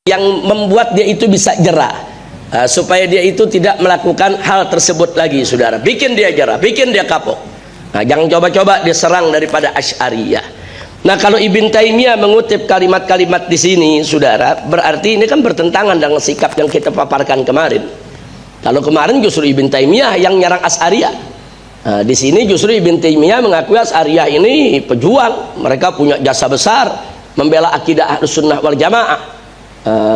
yang membuat dia itu bisa jera, supaya dia itu tidak melakukan hal tersebut lagi, saudara. Bikin dia jera, bikin dia kapok. Nah, jangan coba-coba diserang daripada Asy'ariyah. Nah, kalau Ibn Taimiyah mengutip kalimat-kalimat di sini, saudara, berarti ini kan bertentangan dengan sikap yang kita paparkan kemarin. Kalau kemarin justru Ibn Taimiyah yang nyerang Asy'ariyah. Nah, di sini justru Ibn Taimiyah mengakui Asy'ariyah ini pejuang, mereka punya jasa besar membela akidah Ahlus Sunnah wal Jamaah.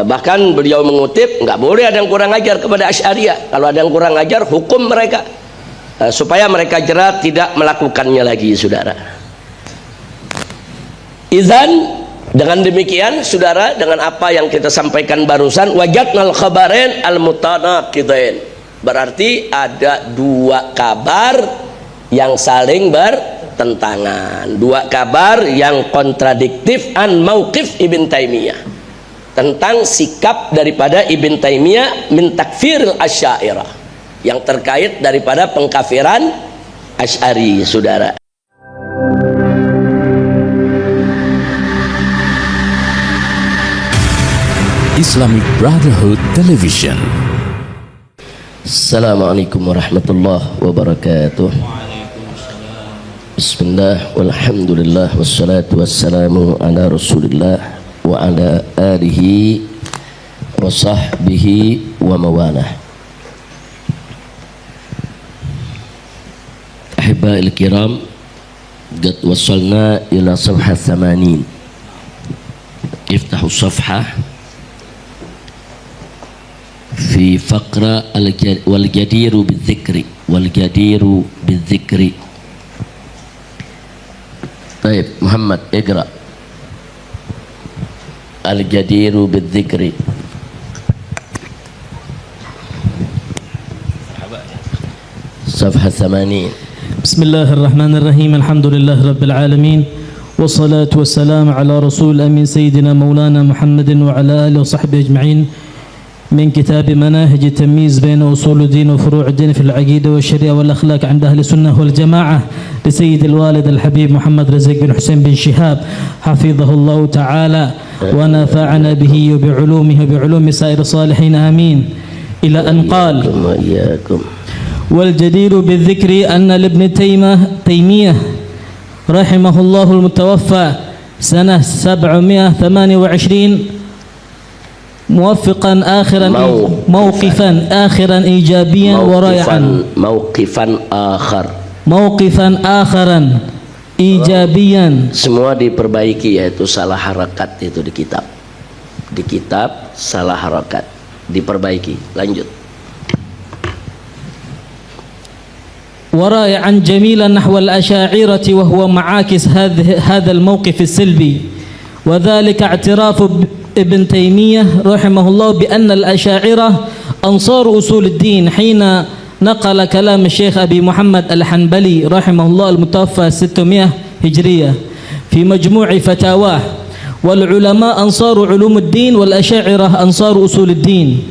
Bahkan beliau mengutip, nggak boleh ada yang kurang ajar kepada Asy'ariyah. Kalau ada yang kurang ajar, hukum mereka, supaya mereka jera tidak melakukannya lagi, saudara. Izan, dengan demikian, saudara, dengan apa yang kita sampaikan barusan, wajadnal khabarain al-mutanaqidain, berarti ada dua kabar yang saling bertentangan, dua kabar yang kontradiktif an mauqif Ibn Taimiyah, tentang sikap daripada Ibn Taimiyah min takfiril Asy'ariyah, yang terkait daripada pengkafiran Asy'ari, saudara. Islamic Brotherhood Television. Assalamualaikum warahmatullahi wabarakatuh. Bismillah walhamdulillah wassalatu wassalamu ala Rasulillah wa ala alihi wa sahbihi wa mawalah. Ahiba'il kiram, qad wasalna ila safha 80. Iftahu safha fi faqra wal jadiru bidzikri wal jadiru bidzikri. Baik, Muhammad, iqra. Al-jadiru bidzikri. Safha 80. Bismillahirrahmanirrahim. Alhamdulillah rabbil alamin. Wassalatu wassalamu ala rasul amin sayyidina maulana Muhammadin wa ala alihi wa sahbihi ajma'in. من كتاب مناهج التمييز بين أصول الدين وفروع الدين في العقيدة والشريعة والأخلاق عند أهل السنة والجماعة لسيد الوالد الحبيب محمد رزق بن حسين بن شهاب حفظه الله تعالى ونفعنا به وبعلومه وبعلوم سائر الصالحين آمين. إلى أن قال: والجدير بالذكر أن لابن تيمية رحمه الله المتوفى سنة 728 موفقا آخرا موقفا آخرا إيجابيا ورائعا موقفا آخرا إيجابيا. Semua diperbaiki, yaitu salah harakat itu di kitab salah harakat diperbaiki. Lanjut. ورائعا جميلا نحو الأشاعرة وهو معاكس هذا الموقف السلبي، وذلك اعتراف ابن تيمية رحمه الله بأن الأشاعرة أنصار أصول الدين، حين نقل كلام الشيخ أبي محمد الحنبلي رحمه الله المتوفى 600 هجرية في مجموع فتاواه. والعلماء أنصار علوم الدين والأشاعرة أنصار أصول الدين.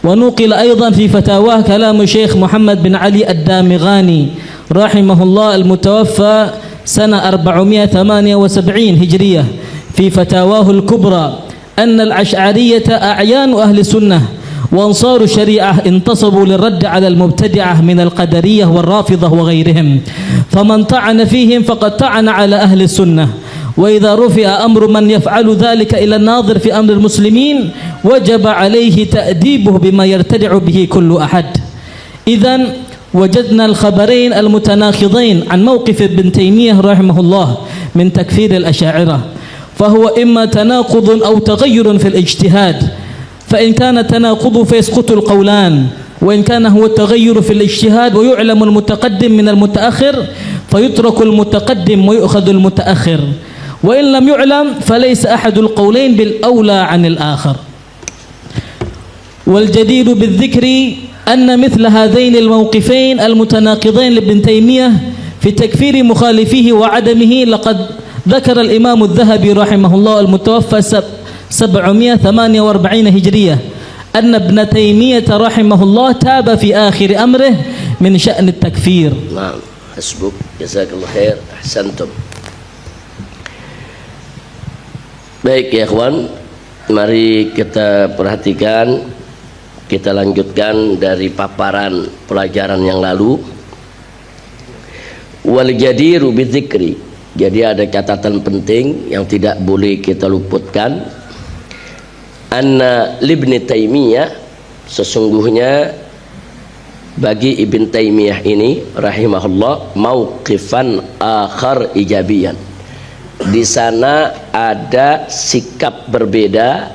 ونقل أيضا في فتاواه كلام الشيخ محمد بن علي الدامغاني رحمه الله المتوفى سنة 478 هجرية في فتاواه الكبرى أن الأشعرية أعيان أهل السنة وأنصار الشريعة انتصبوا للرد على المبتدعة من القدرية والرافضة وغيرهم، فمن طعن فيهم فقد طعن على أهل السنة. وإذا رفع أمر من يفعل ذلك إلى الناظر في أمر المسلمين وجب عليه تأديبه بما يرتدع به كل أحد. إذن وجدنا الخبرين المتناقضين عن موقف ابن تيمية رحمه الله من تكفير الأشاعرة، فهو إما تناقض أو تغير في الاجتهاد، فإن كان تناقض فيسقط القولان، وإن كان هو التغير في الاجتهاد ويعلم المتقدم من المتأخر فيترك المتقدم ويؤخذ المتأخر، وإن لم يعلم فليس أحد القولين بالأولى عن الآخر. والجدير بالذكر أن مثل هذين الموقفين المتناقضين لابن تيمية في تكفير مخالفيه وعدمه لقد ذكر الإمام الذهبي رحمه الله المتوفى 748 هجرية أن ابن تيمية رحمه الله تاب في آخر أمره من شأن التكفير. نعم، حسبك، جزاك الله خير، أحسنتم. Baik ya ikhwan, Mari kita perhatikan, kita lanjutkan dari paparan pelajaran yang lalu. Wal jadiru bidzikri. Jadi ada catatan penting yang tidak boleh kita luputkan. Anna libni Taimiyah, sesungguhnya bagi Ibn Taimiyah ini rahimahullah mauqifan akhar ijabiyan. Di sana ada sikap berbeda,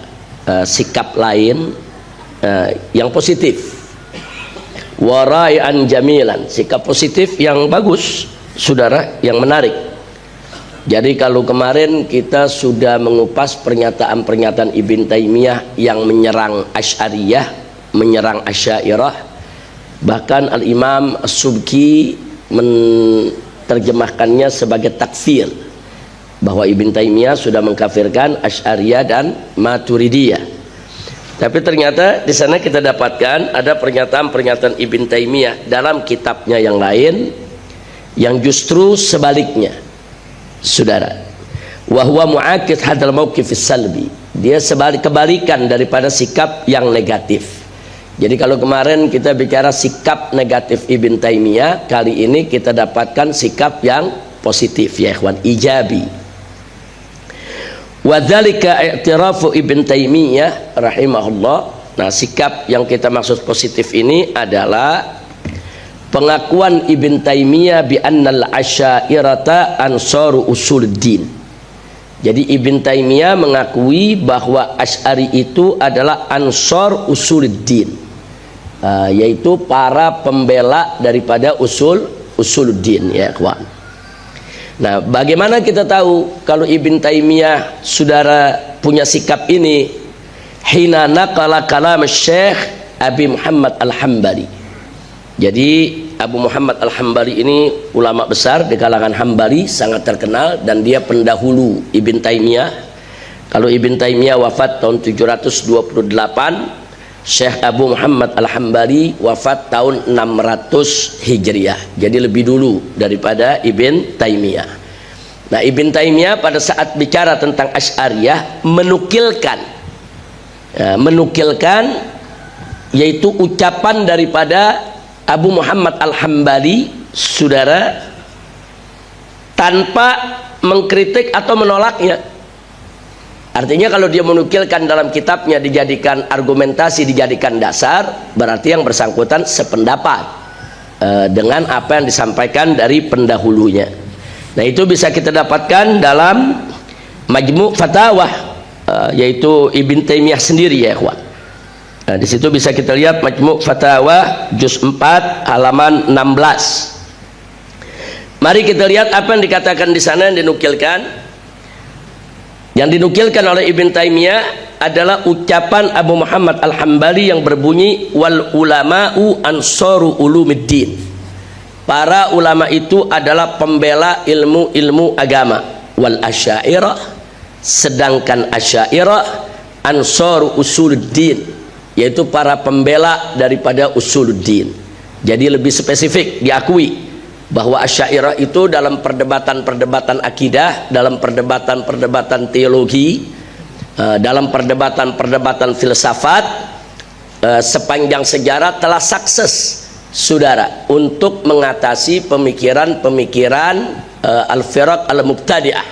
sikap lain yang positif. Warai'an jamilan, sikap positif yang bagus, saudara, yang menarik. Jadi kalau kemarin kita sudah mengupas pernyataan-pernyataan Ibn Taimiyah yang menyerang Asy'ariyah, menyerang Asy'ariyah, bahkan Al-Imam As-Subki menerjemahkannya sebagai takfir, bahwa Ibn Taimiyah sudah mengkafirkan Asy'ariyah dan Maturidiyah. Tapi ternyata di sana kita dapatkan ada pernyataan-pernyataan Ibn Taimiyah dalam kitabnya yang lain yang justru sebaliknya, saudara. Wa huwa mu'akid hadzal mauqif salbi. Dia kebalikan daripada sikap yang negatif. Jadi kalau kemarin kita bicara sikap negatif Ibn Taimiyah, kali ini kita dapatkan sikap yang positif, ya ikhwan, ijabi. Wa dzalika i'tirafu Ibn Taimiyah rahimahullah. Nah, sikap yang kita maksud positif ini adalah pengakuan Ibn Taimiyah bi annal asy'ariyata ansaru usuluddin. Jadi Ibn Taimiyah mengakui bahwa Asy'ari itu adalah ansar usuluddin, yaitu para pembela daripada usuluddin, ya ikhwan. Nah, bagaimana kita tahu kalau Ibn Taimiyah, saudara, punya sikap ini? Hina naqala kalam Syekh Abi Muhammad Al-Hambali. Jadi Abu Muhammad Al-Hambali ini ulama besar di kalangan Hambali, sangat terkenal, dan dia pendahulu Ibn Taimiyah. Kalau Ibn Taimiyah wafat tahun 728, Syekh Abu Muhammad Al-Hambali wafat tahun 600 Hijriah. Jadi lebih dulu daripada Ibn Taimiyah. Nah, Ibn Taimiyah pada saat bicara tentang Asy'ariyah menukilkan yaitu ucapan daripada Abu Muhammad Al-Hambali, saudara, tanpa mengkritik atau menolaknya. Artinya kalau dia menukilkan dalam kitabnya, dijadikan argumentasi, dijadikan dasar, berarti yang bersangkutan sependapat dengan apa yang disampaikan dari pendahulunya. Nah, itu bisa kita dapatkan dalam Majmu' Fatawah, yaitu Ibn Taimiyah sendiri, ya ikhwan. Nah, di situ bisa kita lihat Majmu' Fatawah juz 4 halaman 16. Mari kita lihat apa yang dikatakan di sana, yang dinukilkan. Yang dinukilkan oleh Ibn Taimiyah adalah ucapan Abu Muhammad Al-Hambali yang berbunyi wal ulama'u ansaru ulumiddin. Para ulama itu adalah pembela ilmu-ilmu agama. Wal asy'ariyah, sedangkan asy'ariyah ansaru usuluddin, yaitu para pembela daripada usuluddin. Jadi lebih spesifik diakui bahwa Asy'ariyah itu dalam perdebatan-perdebatan akidah, dalam perdebatan-perdebatan teologi, dalam perdebatan-perdebatan filsafat, sepanjang sejarah telah sukses, saudara, untuk mengatasi pemikiran-pemikiran al-firaq al-mubtadi'ah,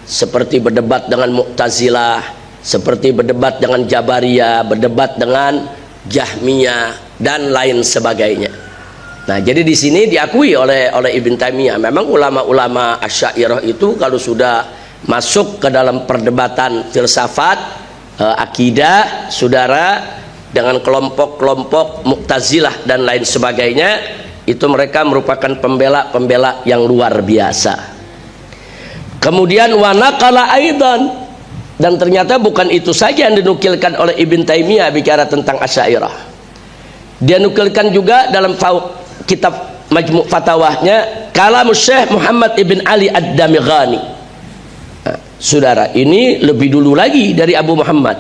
seperti berdebat dengan Mu'tazilah, seperti berdebat dengan Jabariyah, berdebat dengan Jahmiyah dan lain sebagainya. Nah, jadi di sini diakui oleh Ibn Taimiyah, memang ulama-ulama Asy'ariyah itu kalau sudah masuk ke dalam perdebatan filsafat, akidah, saudara, dengan kelompok-kelompok Mu'tazilah dan lain sebagainya, itu mereka merupakan pembela-pembela yang luar biasa. Kemudian wa naqala aidan, dan ternyata bukan itu saja yang dinukilkan oleh Ibn Taimiyah bicara tentang Asy'ariyah. Dia nukilkan juga dalam kitab Majmu' Fatawahnya kalam Syekh Muhammad ibn Ali Ad-Damighani. Saudara, ini lebih dulu lagi dari Abu Muhammad,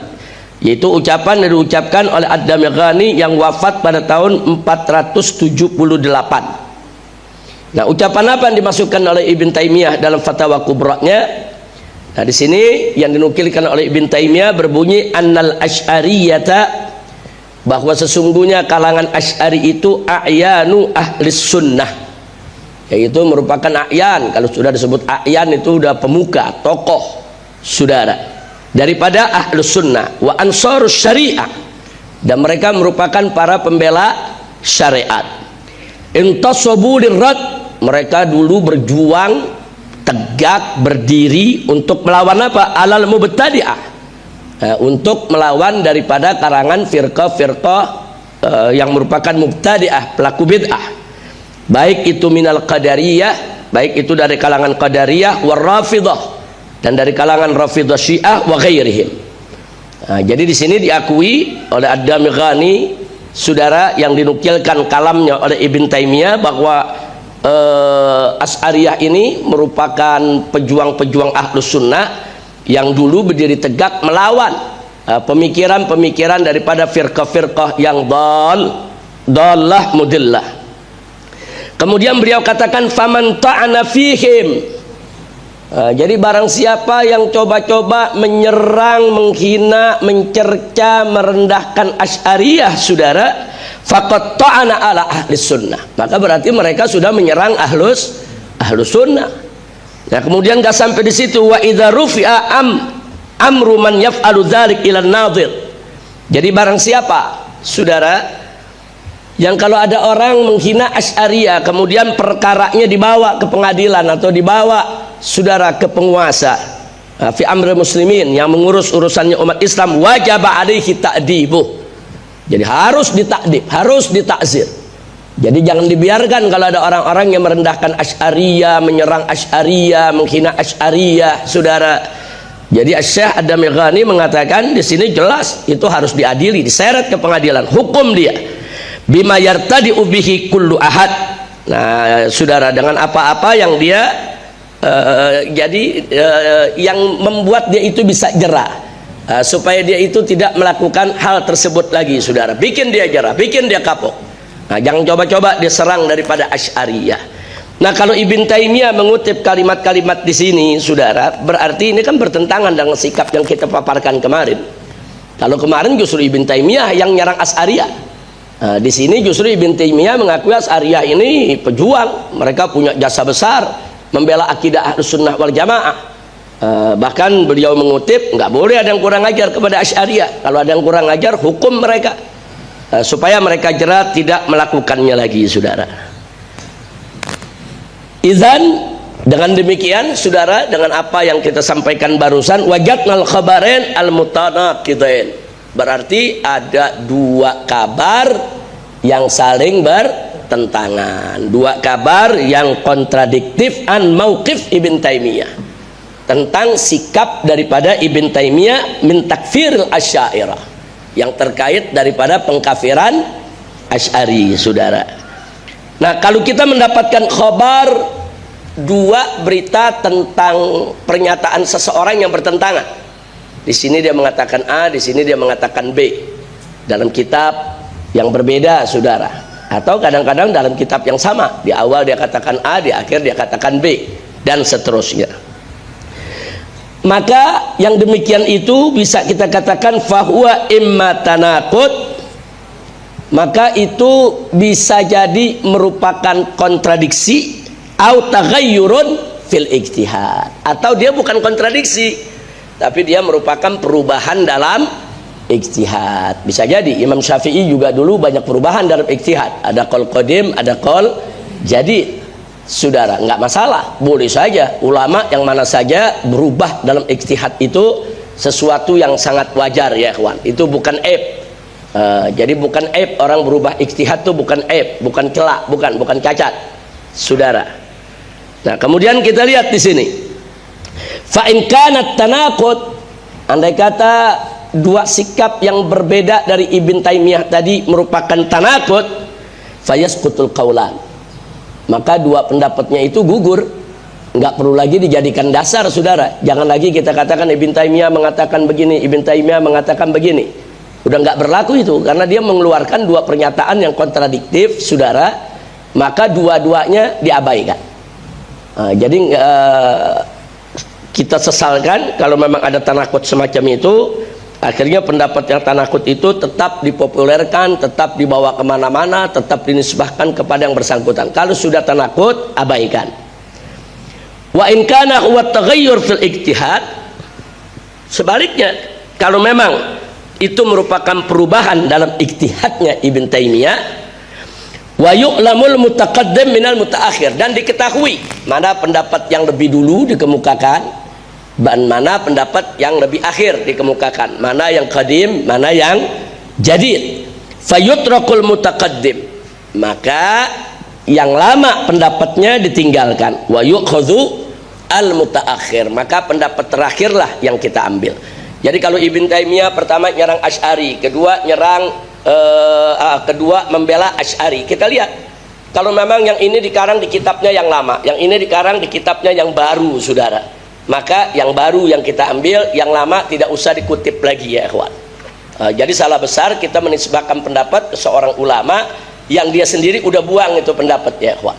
yaitu ucapan yang diucapkan oleh Ad-Damighani yang wafat pada tahun 478. Nah, ucapan apa yang dimasukkan oleh Ibn Taimiyah dalam Fatwa Kubra'nya? Nah, di sini yang dinukilkan oleh Ibn Taimiyah berbunyi annal asy'ariyata, bahwa sesungguhnya kalangan Asy'ari itu a'yanu ahli sunnah, yaitu merupakan a'yan. Kalau sudah disebut a'yan itu sudah pemuka, tokoh, saudara, daripada ahli sunnah wa ansarus syariah, dan mereka merupakan para pembela syariat. Intasabu lirrad, mereka dulu berjuang tegak berdiri untuk melawan apa? Alal mubtadi'ah, untuk melawan daripada karangan firqah-firqah yang merupakan mubtadi'ah, pelaku bid'ah, baik itu minal qadariyah, baik itu dari kalangan qadariyah war rafidah, dan dari kalangan rafidah syiah wa ghairihim. Jadi di sini diakui oleh Ad-Damighani, saudara, yang dinukilkan kalamnya oleh Ibn Taimiyah, bahwa Asy'ariyah ini merupakan pejuang-pejuang ahlus sunnah yang dulu berdiri tegak melawan pemikiran-pemikiran daripada firqah-firqah yang dallah mudillah. Kemudian beliau katakan faman ta'ana fihim, jadi barang siapa yang coba-coba menyerang, menghina, mencerca, merendahkan Asy'ariyah, saudara, faqad ta'ana ala ahli sunnah, maka berarti mereka sudah menyerang ahlus sunnah. Nah, kemudian gak sampai di situ, wa idza rufi'a amru man yaf'alu dzalik ila an-nadhir. Jadi barang siapa, saudara, yang kalau ada orang menghina Asy'ariyah, kemudian perkaranya dibawa ke pengadilan atau dibawa, saudara, ke penguasa, fi amri muslimin, yang mengurus urusannya umat Islam, wajib alaihi ta'dibuh. Jadi harus ditakdib, harus ditakzir. Jadi jangan dibiarkan kalau ada orang-orang yang merendahkan Asy'ariyah, menyerang Asy'ariyah, menghina Asy'ariyah, saudara. Jadi Syekh Ad-Damighani mengatakan di sini jelas itu harus diadili, diseret ke pengadilan, hukum dia bima yartadi'u bihi kullu ahad. Nah, saudara, dengan apa-apa yang dia yang membuat dia itu bisa jera, supaya dia itu tidak melakukan hal tersebut lagi, saudara. Bikin dia jera, bikin dia kapok. Nah, jangan coba-coba dia serang daripada Asy'ariyah. Nah, kalau Ibn Taimiyah mengutip kalimat-kalimat di sini, saudara, berarti ini kan bertentangan dengan sikap yang kita paparkan kemarin. Kalau kemarin justru Ibn Taimiyah yang nyerang Asy'ariyah. Nah, di sini justru Ibn Taimiyah mengakui Asy'ariyah ini pejuang, mereka punya jasa besar membela akidah Ahlus Sunnah wal Jamaah. Bahkan beliau mengutip, nggak boleh ada yang kurang ajar kepada Asy'ariyah. Kalau ada yang kurang ajar, hukum mereka, supaya mereka jera tidak melakukannya lagi, saudara. Izan, dengan demikian, saudara, dengan apa yang kita sampaikan barusan, wajadnal khabarain al mutanaqidain, berarti ada dua kabar yang saling bertentangan, dua kabar yang kontradiktif an mauqif Ibn Taimiyah, tentang sikap daripada Ibn Taimiyah min takfiril Asy'ariyah, yang terkait daripada pengkafiran Asy'ari, saudara. Nah, kalau kita mendapatkan khabar, dua berita tentang pernyataan seseorang yang bertentangan, di sini dia mengatakan A, di sini dia mengatakan B, dalam kitab yang berbeda, saudara, atau kadang-kadang dalam kitab yang sama, di awal dia katakan A, di akhir dia katakan B, dan seterusnya. Maka yang demikian itu bisa kita katakan fahuwa imma tanaqud, maka itu bisa jadi merupakan kontradiksi, au taghayyurun fil ijtihad, atau dia bukan kontradiksi tapi dia merupakan perubahan dalam ijtihad. Bisa jadi Imam Syafi'i juga dulu banyak perubahan dalam ijtihad, ada qaul qadim, ada qaul jadid, saudara, nggak masalah, boleh saja ulama yang mana saja berubah dalam ijtihad, itu sesuatu yang sangat wajar, ya kawan, itu bukan aib. Jadi bukan aib orang berubah ijtihad, itu bukan aib, bukan celak, bukan cacat, saudara. Nah, kemudian kita lihat di sini, fa in kanat tanaqud, andai kata dua sikap yang berbeda dari Ibn Taimiyah tadi merupakan tanaqud, fayasqutul qaulan, maka dua pendapatnya itu gugur, nggak perlu lagi dijadikan dasar, saudara. Jangan lagi kita katakan Ibn Taimiyah mengatakan begini, Ibn Taimiyah mengatakan begini. Udah nggak berlaku itu, karena dia mengeluarkan dua pernyataan yang kontradiktif, saudara, maka dua-duanya diabaikan. Jadi kita sesalkan kalau memang ada tanakut semacam itu. Akhirnya pendapat yang tanakut itu tetap dipopulerkan, tetap dibawa kemana-mana, tetap dinisbahkan kepada yang bersangkutan. Kalau sudah tanakut, abaikan. Wa in kana huwa taghayyur fil ijtihad, sebaliknya kalau memang itu merupakan perubahan dalam ijtihadnya Ibn Taimiyah, wa yu'lamul mutaqaddim minal mutaakhir, dan diketahui mana pendapat yang lebih dulu dikemukakan dan mana pendapat yang lebih akhir dikemukakan, mana yang qadim, mana yang jadid. Fayutrakul mutaqaddim, maka yang lama pendapatnya ditinggalkan. Wa yu'khadhu al mutaakhir, maka pendapat terakhirlah yang kita ambil. Jadi kalau Ibn Taimiyah pertama nyerang Asy'ari, kedua membela Asy'ari, kita lihat kalau memang yang ini dikarang di kitabnya yang lama, yang ini dikarang di kitabnya yang baru, saudara, maka yang baru yang kita ambil, yang lama tidak usah dikutip lagi ya ikhwan. Jadi salah besar kita menisbahkan pendapat ke seorang ulama yang dia sendiri udah buang itu pendapat ya ikhwan.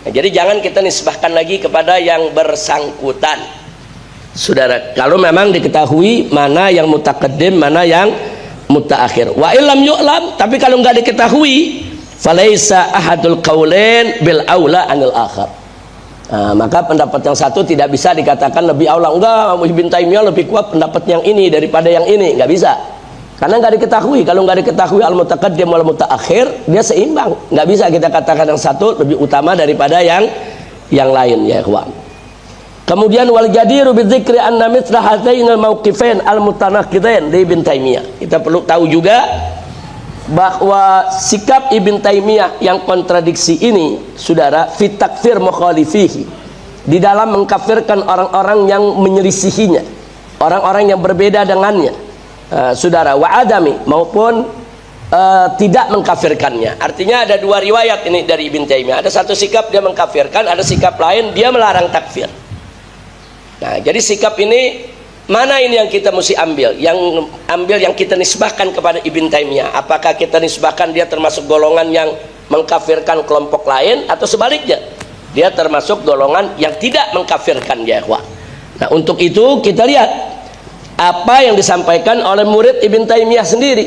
Jadi jangan kita nisbahkan lagi kepada yang bersangkutan, saudara, kalau memang diketahui mana yang mutaqaddim, mana yang mutaakhir. Wa illam yu'lam, tapi kalau nggak diketahui, falaisa ahadul qaulain bil aula anil akhar. Maka pendapat yang satu tidak bisa dikatakan lebih aula. Enggak, Ibn Taimiyah lebih kuat pendapat yang ini daripada yang ini, nggak bisa, karena nggak diketahui. Kalau nggak diketahui al mutaqaddim wal mutaakhir, dia seimbang, nggak bisa kita katakan yang satu lebih utama daripada yang lain ya ikhwan. Kemudian wal jadiru bidzikri anna mithla hadainal mauqifain al mutanaqidain di Ibn Taimiyah, kita perlu tahu juga bahwa sikap Ibn Taimiyah yang kontradiksi ini, saudara, fit takfir mukhalifihi, di dalam mengkafirkan orang-orang yang menyelisihinya, orang-orang yang berbeda dengannya, saudara, wa adami, maupun tidak mengkafirkannya. Artinya ada dua riwayat ini dari Ibn Taimiyah, ada satu sikap dia mengkafirkan, ada sikap lain dia melarang takfir. Nah, jadi sikap ini mana ini yang kita mesti ambil? Yang kita nisbahkan kepada Ibn Taimiyah. Apakah kita nisbahkan dia termasuk golongan yang mengkafirkan kelompok lain, atau sebaliknya dia termasuk golongan yang tidak mengkafirkan ya ikhwah. Nah, untuk itu kita lihat apa yang disampaikan oleh murid Ibn Taimiyah sendiri.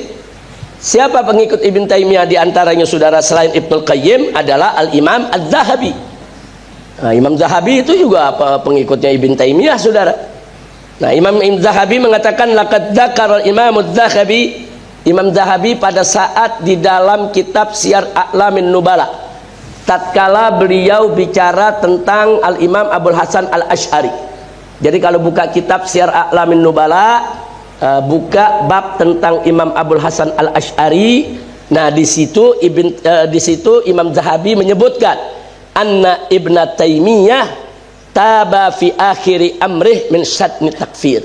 Siapa pengikut Ibn Taimiyah di antaranya, saudara, selain Ibnul Qayyim adalah Al-Imam Az-Zahabi. Nah, Imam Zahabi itu juga pengikutnya Ibn Taimiyah, saudara. Nah, Imam Zahabi mengatakan laqad dzakara Imam Az-Zahabi, Imam Zahabi pada saat di dalam kitab Syiar A'lamin Nubala, tatkala beliau bicara tentang Al-Imam Abul Hasan Al-Asy'ari. Jadi kalau buka kitab Syiar A'lamin Nubala, buka bab tentang Imam Abul Hasan Al-Asy'ari. Nah, di situ Imam Zahabi menyebutkan anna Ibn Taimiyah taba fi akhiri amrih min syatmi takfir,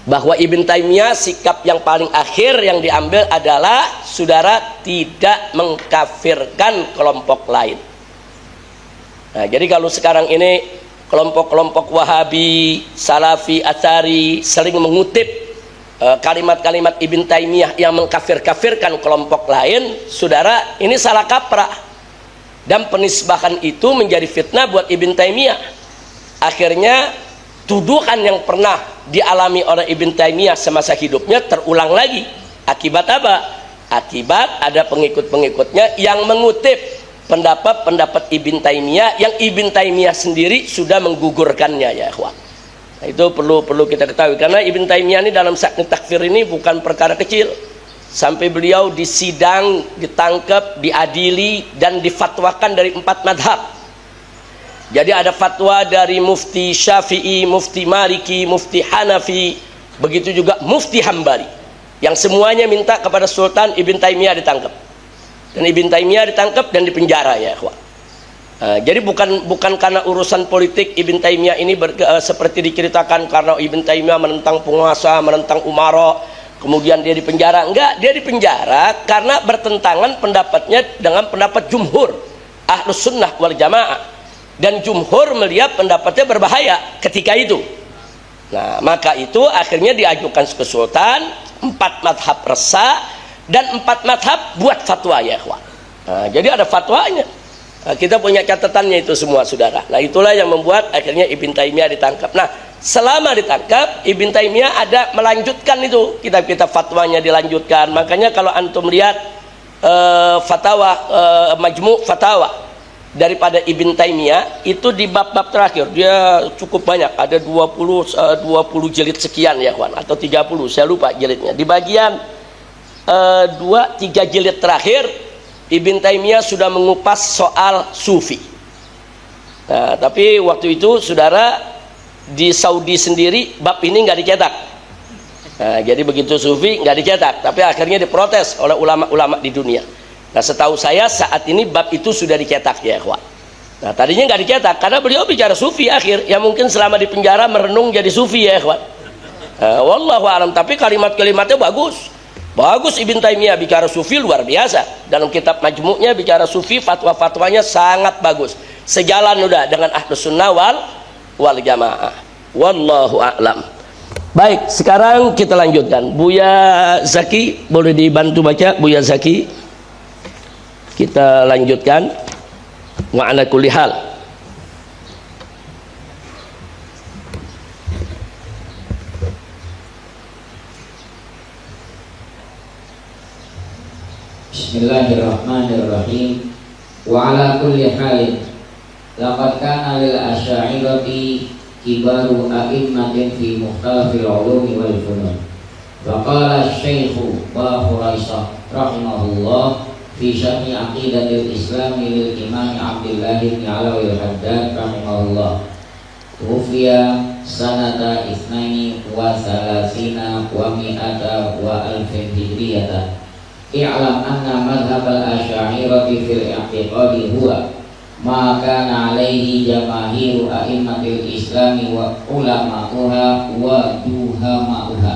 bahwa Ibn Taimiyah sikap yang paling akhir yang diambil adalah, saudara, tidak mengkafirkan kelompok lain. Nah, jadi kalau sekarang ini kelompok-kelompok Wahabi, Salafi, Atsari sering mengutip kalimat-kalimat Ibn Taimiyah yang mengkafir-kafirkan kelompok lain, saudara, ini salah kaprah, dan penisbahan itu menjadi fitnah buat Ibn Taimiyah. Akhirnya tuduhan yang pernah dialami oleh Ibn Taimiyah semasa hidupnya terulang lagi. Akibat apa? Akibat ada pengikut-pengikutnya yang mengutip pendapat-pendapat Ibn Taimiyah yang Ibn Taimiyah sendiri sudah menggugurkannya ya ikhwan. Nah, itu perlu kita ketahui, karena Ibn Taimiyah ini dalam sya'ni takfir ini bukan perkara kecil. Sampai beliau disidang, ditangkap, diadili, dan difatwakan dari 4 madhab. Jadi ada fatwa dari Mufti Syafi'i, Mufti Maliki, Mufti Hanafi, begitu juga Mufti Hambali, yang semuanya minta kepada Sultan Ibn Taimiyah ditangkap. Dan Ibn Taimiyah ditangkap dan dipenjara ya ikhwan. Jadi bukan karena urusan politik Ibn Taimiyah ini seperti diceritakan, karena Ibn Taimiyah menentang penguasa, menentang umara, kemudian dia dipenjara. Enggak, dia dipenjara karena bertentangan pendapatnya dengan pendapat jumhur Ahlus Sunnah wal Jamaah. Dan jumhur melihat pendapatnya berbahaya ketika itu. Nah, maka itu akhirnya diajukan ke Sultan, 4 madhab resah, dan 4 madhab buat fatwa ya ikhwan. Nah, jadi ada fatwanya. Nah, kita punya catatannya itu semua, saudara. Nah, itulah yang membuat akhirnya Ibn Taimiyah ditangkap. Nah, selama ditangkap Ibn Taimiyah ada melanjutkan itu kitab-kitab fatwanya dilanjutkan. Makanya kalau antum lihat fatwa Majmu' Fatawa daripada Ibn Taimiyah itu di bab-bab terakhir dia cukup banyak, ada 20 jilid sekian ya kawan, atau 30 saya lupa jilidnya. Di bagian 2-3 jilid terakhir Ibn Taimiyah sudah mengupas soal sufi. Nah, tapi waktu itu saudara di Saudi sendiri bab ini nggak dicetak. Nah, jadi begitu sufi nggak dicetak, tapi akhirnya diprotes oleh ulama-ulama di dunia. Nah, setahu saya saat ini bab itu sudah dicetak ya ikhwan. Nah, tadinya nggak dicetak karena beliau bicara sufi akhir, ya mungkin selama di penjara merenung jadi sufi ya ikhwan. Wallahu alam, tapi kalimat-kalimatnya bagus. Bagus Ibn Taimiyah bicara sufi luar biasa. Dalam kitab Majmu'nya bicara sufi, fatwa-fatwanya sangat bagus. Sejalan udah dengan Ahlus Sunnah wal Jamaah. Wallahu a'lam. Baik, sekarang kita lanjutkan. Buya Zaki, boleh dibantu baca Buya Zaki? Kita lanjutkan. Wa ala kulli hal. Bismillahirrahmanirrahim. Wa ala kulli halin laqad kana lil asy'ariyati kibaru a'immatin fi mukhtalafil ulumi wal funun. Wa qala asy-syaikh Bahuraisah rahimahullah fi syarhi aqidatil islami lil imam Abdullah bin Alawi al-Haddad rahimahullah. Tufiya sanata isnaini wa salasina wa mi'ata wa alfin hijriyata. I'lam anna madhhab al-asy'ariyati fil i'tiqadi huwa ma kana alaihi jamaahiru a'immatil islami wa ulama'uha wa duhama'uha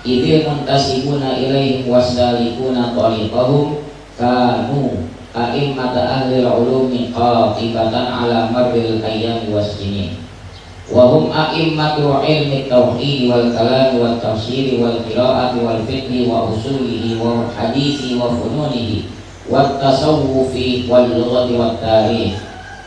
idhil muntasibuna ilaihim wasalikuna tariqahum kanu a'immata ahli ulumi qatibatan ala marril ayyam was-sinin wa hum a'immatu ilmi tauhid wal kalam wal tafsir wal qira'ati wal fiqh wa usulihi wa hadithi wa fununihi wat tasawwufi wal lughati wat tarikh.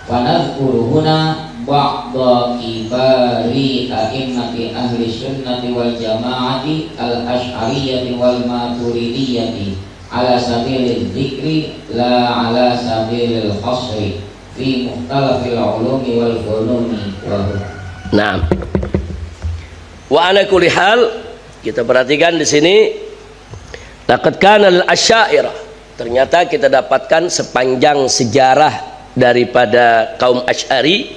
Wa nadhkuru huna ba'da kibari a'immati ahli sunnati wal jama'ati al asy'ariyati wal maturidiyati ala sabilil dzikri la ala sabilil khasri fi mukhtalafil ulumi wal fununi wa Nah, wa ala kulli hal kita perhatikan di sini laqad kana lil asy'ariyah. Ternyata kita dapatkan sepanjang sejarah daripada kaum Asy'ari,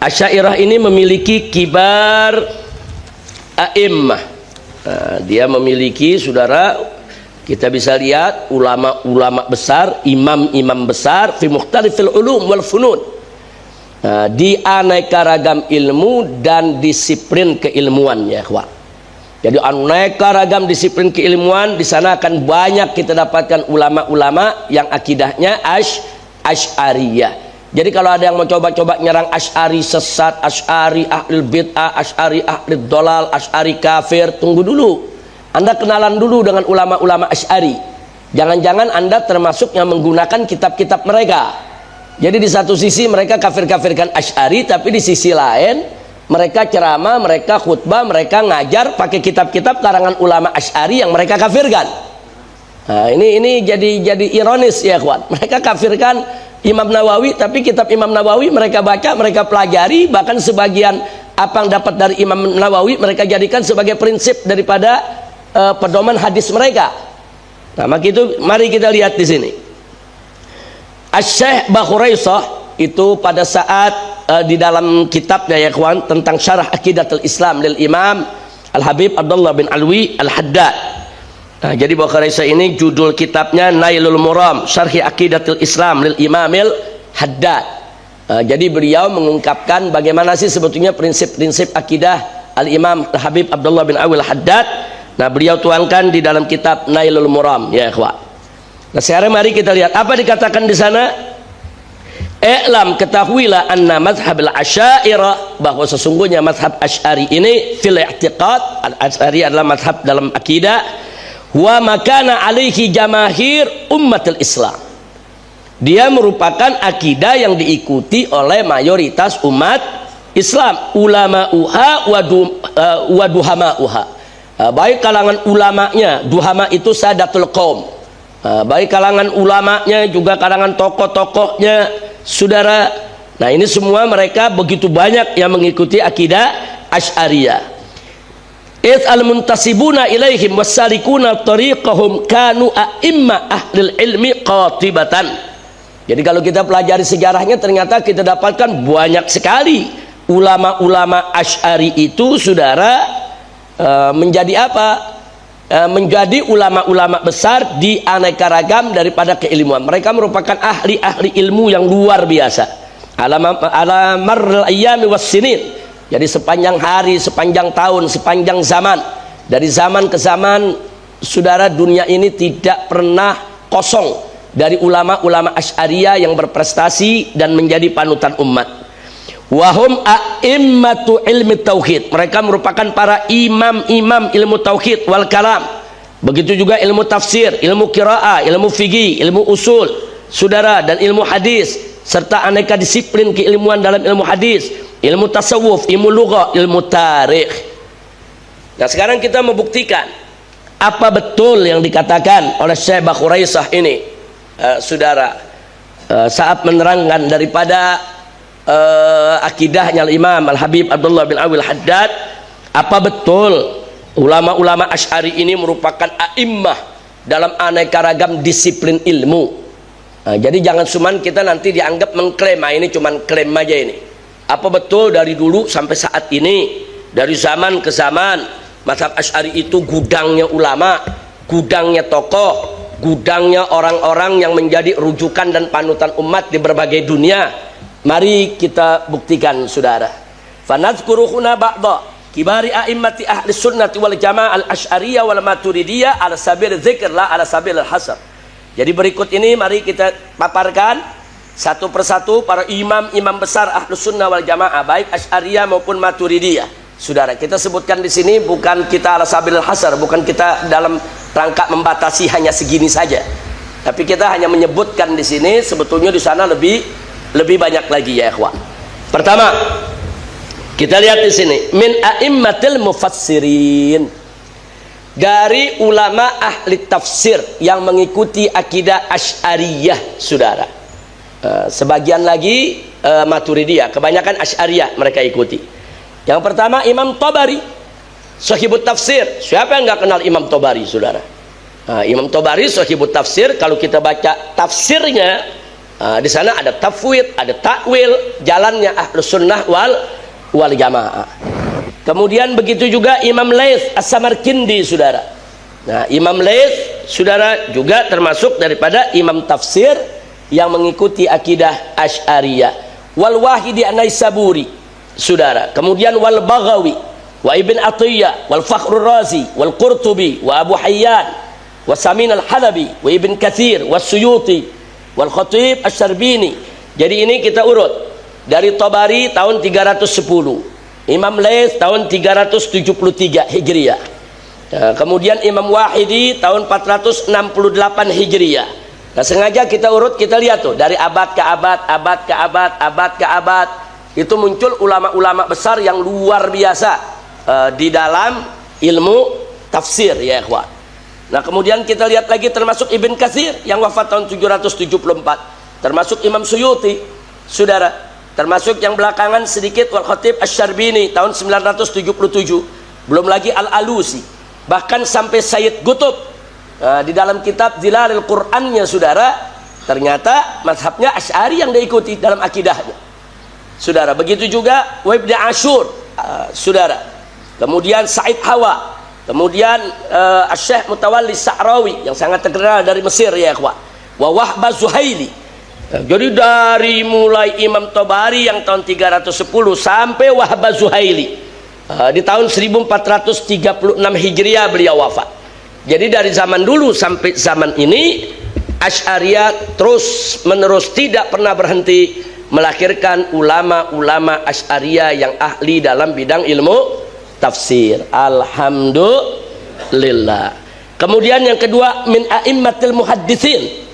Asy'ariyah ini memiliki kibar a'immah. Nah, dia memiliki, saudara, kita bisa lihat ulama-ulama besar, imam-imam besar fi mukhtalifil ulum wal funun. Nah, di aneka ragam ilmu dan disiplin keilmuan ya ikhwan. Jadi aneka ragam disiplin keilmuan, di sana akan banyak kita dapatkan ulama-ulama yang akidahnya Asy'ariyah. Jadi kalau ada yang mau coba-coba nyerang Asy'ari sesat, Asy'ari ahli bid'ah, Asy'ari ahli dolal, Asy'ari kafir, tunggu dulu. Anda kenalan dulu dengan ulama-ulama Asy'ari. Jangan-jangan Anda termasuk yang menggunakan kitab-kitab mereka. Jadi di satu sisi mereka kafir-kafirkan Asy'ari, tapi di sisi lain mereka ceramah, mereka khutbah, mereka ngajar pakai kitab-kitab karangan ulama Asy'ari yang mereka kafirkan. Nah, ini jadi ironis ya kawan. Mereka kafirkan Imam Nawawi, tapi kitab Imam Nawawi mereka baca, mereka pelajari, bahkan sebagian apa yang dapat dari Imam Nawawi mereka jadikan sebagai prinsip daripada pedoman hadis mereka. Nah, maka itu mari kita lihat di sini. Asy-Syaikh Bahuraisah itu pada saat di dalam kitabnya ya kawan tentang syarah aqidatul Islam lil Imam Al-Habib Abdullah bin Alwi Al-Haddad. Nah, jadi Bahuraisah ini judul kitabnya Nailul Muram Syarhi Aqidatul Islam lil Imamil Haddad. Jadi beliau mengungkapkan bagaimana sih sebetulnya prinsip-prinsip akidah Al-Imam Al-Habib Abdullah bin Alwi Al-Haddad. Nah, beliau tuangkan di dalam kitab Nailul Muram ya ikhwan. Nah, sekarang mari kita lihat apa dikatakan di sana. I'lam, ketahuilah anna mazhab al-asy'ariyah, bahwa sesungguhnya mazhab Asy'ari ini fil i'tiqad, al-Asy'ari adalah mazhab dalam akidah, wa makana alaihi jamaahir ummatul Islam. Dia merupakan akidah yang diikuti oleh mayoritas umat Islam ulama'uha wa duhama'uha. Baik kalangan ulamanya, duhama itu sadatul qaum. Baik kalangan ulamanya juga kalangan tokoh-tokohnya, saudara. Nah, ini semua mereka begitu banyak yang mengikuti akidah Asy'ariyah. Al-muntasibuna ilaihim wasalikuna tariqahum kanu a'imma ahlil ilmi qatibatan. Jadi kalau kita pelajari sejarahnya, ternyata kita dapatkan banyak sekali ulama-ulama Asy'ari itu, saudara, menjadi apa? Menjadi ulama-ulama besar di aneka ragam daripada keilmuan. Mereka merupakan ahli-ahli ilmu yang luar biasa. Ala marril ayyami was sinin. Jadi sepanjang hari, sepanjang tahun, sepanjang zaman, dari zaman ke zaman, saudara, dunia ini tidak pernah kosong dari ulama-ulama Asy'ariyah yang berprestasi dan menjadi panutan umat. Wahum a'immatu ilmi tauhid. Mereka merupakan para imam-imam ilmu tauhid wal kalam. Begitu juga ilmu tafsir, ilmu qiraah, ilmu fikih, ilmu usul, saudara, dan ilmu hadis, serta aneka disiplin keilmuan dalam ilmu hadis, ilmu tasawuf, ilmu lugha, ilmu tarikh. Nah, sekarang kita membuktikan apa betul yang dikatakan oleh Syekh Bakhuraisah ini, saudara, saat menerangkan daripada akidahnya Imam Al-Habib Abdullah bin Awil Haddad. Apa betul ulama-ulama Asy'ari ini merupakan a'immah dalam aneka ragam disiplin ilmu? Nah, jadi jangan cuman kita nanti dianggap mengklaim, ini cuman klaim aja ini. Apa betul dari dulu sampai saat ini, dari zaman ke zaman, mazhab Asy'ari itu gudangnya ulama, gudangnya tokoh, gudangnya orang-orang yang menjadi rujukan dan panutan umat di berbagai dunia? Mari kita buktikan, saudara. Fanadhkuru huna ba'dha kibari a'immati ahli sunnati wal jamaah al-asy'ariyah wal maturidiyah ala sabil dzikr la ala sabil al-hasr. Jadi berikut ini mari kita paparkan satu persatu para imam-imam besar ahli sunnah wal jamaah, baik Asy'ariyah maupun Maturidiyah. Saudara, kita sebutkan di sini bukan kita ala sabil al-hasr, bukan kita dalam rangka membatasi hanya segini saja. Tapi kita hanya menyebutkan di sini, sebetulnya di sana lebih banyak lagi, ya ikhwan. Pertama, kita lihat di sini, min a'immatil mufassirin, dari ulama ahli tafsir yang mengikuti akidah Asy'ariyah, saudara. Sebagian lagi Maturidiyah, kebanyakan Asy'ariyah mereka ikuti. Yang pertama, Imam Tabari, Sahibut Tafsir. Siapa yang nggak kenal Imam Tabari, saudara? Imam Tabari, Sahibut Tafsir. Kalau kita baca tafsirnya, di sana ada tafwid, ada takwil, jalannya Ahlus Sunnah wal Jamaah. Kemudian begitu juga Imam Laits As-Samarkindi, saudara. Nah, Imam Laits, saudara, juga termasuk daripada imam tafsir yang mengikuti akidah Asy'ariyah. Wal Wahidi An-Naisaburi, saudara. Kemudian wal Baghawi, wa Ibn Athiyyah, wal Fakhrur Razi, wal Qurtubi, wa Abu Hayyan, wa Samin Al-Halabi, wa Ibn Katsir, wa Suyuti, wal Khatib Asy-Syarbini. Jadi ini kita urut dari Tabari tahun 310, Imam Laits tahun 373 Hijriah. Kemudian Imam Wahidi tahun 468 Hijriah. Nah, sengaja kita urut, kita lihat tuh dari abad ke abad, abad ke abad, abad ke abad, itu muncul ulama-ulama besar yang luar biasa di dalam ilmu tafsir, ya ikhwan. Nah, kemudian kita lihat lagi termasuk Ibn Katsir yang wafat tahun 774, termasuk Imam Suyuti, saudara, termasuk yang belakangan sedikit wal Khatib Asy-Syarbini tahun 977, belum lagi Al-Alusi, bahkan sampai Sayyid Qutb di dalam kitab Zilalil Qur'annya, saudara, ternyata mazhabnya Asy'ari yang diikuti dalam akidahnya, saudara. Begitu juga Ibnu Asyur, saudara. Kemudian Said Hawa, kemudian Syekh Mutawalli Sa'rawi yang sangat terkenal dari Mesir, ya ikhwan. Wa Wahba Zuhaili. Jadi dari mulai Imam Tabari yang tahun 310 sampai Wahba Zuhaili di tahun 1436 Hijriah beliau wafat. Jadi dari zaman dulu sampai zaman ini Asy'ariyah terus menerus tidak pernah berhenti melahirkan ulama-ulama Asy'ariyah yang ahli dalam bidang ilmu tafsir. Alhamdulillah. Kemudian yang kedua, min a'immatil muhadditsin,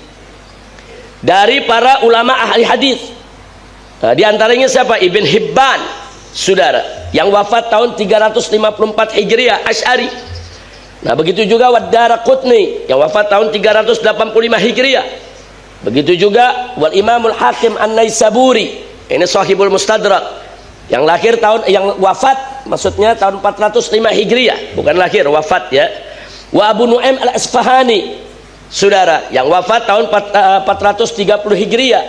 dari para ulama ahli hadis. Di antaranya siapa? Ibn Hibban, saudara, yang wafat tahun 354 Hijriah, Asy'ari. Nah, begitu juga Wad-Daraqutni yang wafat tahun 385 Hijriah. Begitu juga wal Imamul Hakim An-Naisaburi, ini Shahibul Mustadrak, yang lahir tahun, yang wafat maksudnya tahun 405 Hijriah, bukan lahir, wafat ya. Wa Abu Nu'aim Al-Asfahani, saudara, yang wafat tahun 430 Hijriah.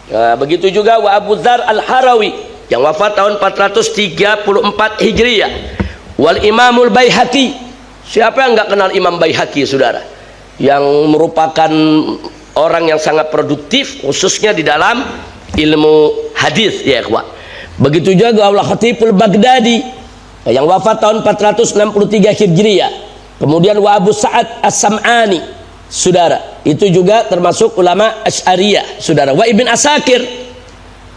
Nah, begitu juga wa Abu Dzar Al-Harawi yang wafat tahun 434 Hijriah. Wal Imamul Baihaqi, siapa yang nggak kenal Imam Baihaqi, saudara, yang merupakan orang yang sangat produktif khususnya di dalam ilmu hadis ya ikhwan. Begitu juga Al-Khatibul Baghdadi yang wafat tahun 463 Hijriah. Kemudian wa Abu Sa'ad As-Sam'ani, saudara, itu juga termasuk ulama Asy'ariyah, saudara. Wa Ibn Asakir,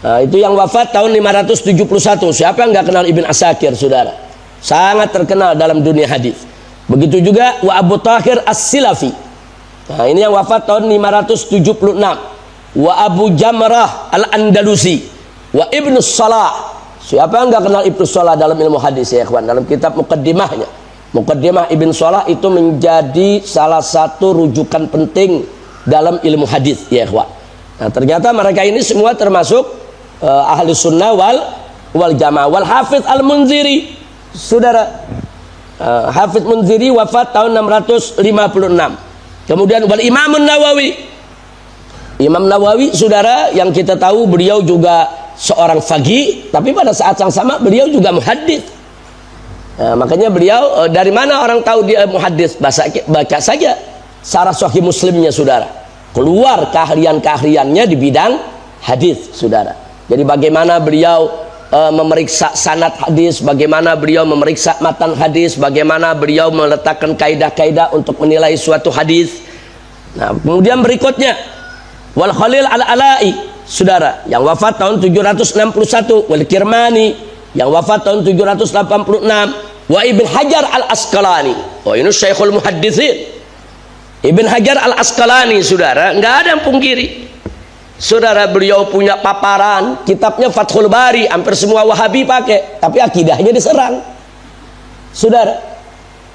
nah, itu yang wafat tahun 571. Siapa yang nggak kenal Ibn Asakir, saudara? Sangat terkenal dalam dunia hadis. Begitu juga wa Abu Tahir As-Silafi. Nah, ini yang wafat tahun 576. Wa Abu Jamrah Al-Andalusi. Wa Ibnu Salah. Siapa yang nggak kenal Ibnu Salah dalam ilmu hadis ya ikhwan? Dalam kitab Muqaddimahnya, Muqaddimah Ibn Salah itu menjadi salah satu rujukan penting dalam ilmu hadis ya ikhwan. Nah, ternyata mereka ini semua termasuk ahli sunnah wal jamaah. Wal Hafiz Al-Munziri, saudara, Hafiz Munziri wafat tahun 656. Kemudian wal Imamun Nawawi, Imam Nawawi, saudara, yang kita tahu beliau juga seorang faqih, tapi pada saat yang sama beliau juga muhaddits. Nah, makanya beliau, dari mana orang tahu dia muhaddits? Baca saja Syarah Sahih Muslimnya, saudara, keluar keahlian-keahliannya di bidang hadis, saudara. Jadi bagaimana beliau memeriksa sanad hadis, bagaimana beliau memeriksa matan hadis, bagaimana beliau meletakkan kaidah-kaidah untuk menilai suatu hadis. Nah, kemudian berikutnya wal Khalil Al-Ala'i, saudara, yang wafat tahun 761. Wal Kirmani yang wafat tahun 786. Wa Ibn Hajar Al-Asqalani, oh ini Syekhul Muhadditsin, Ibn Hajar Al-Asqalani, saudara, nggak ada yang pungkiri, saudara, beliau punya paparan kitabnya Fathul Bari, hampir semua Wahabi pakai, tapi akidahnya diserang, saudara.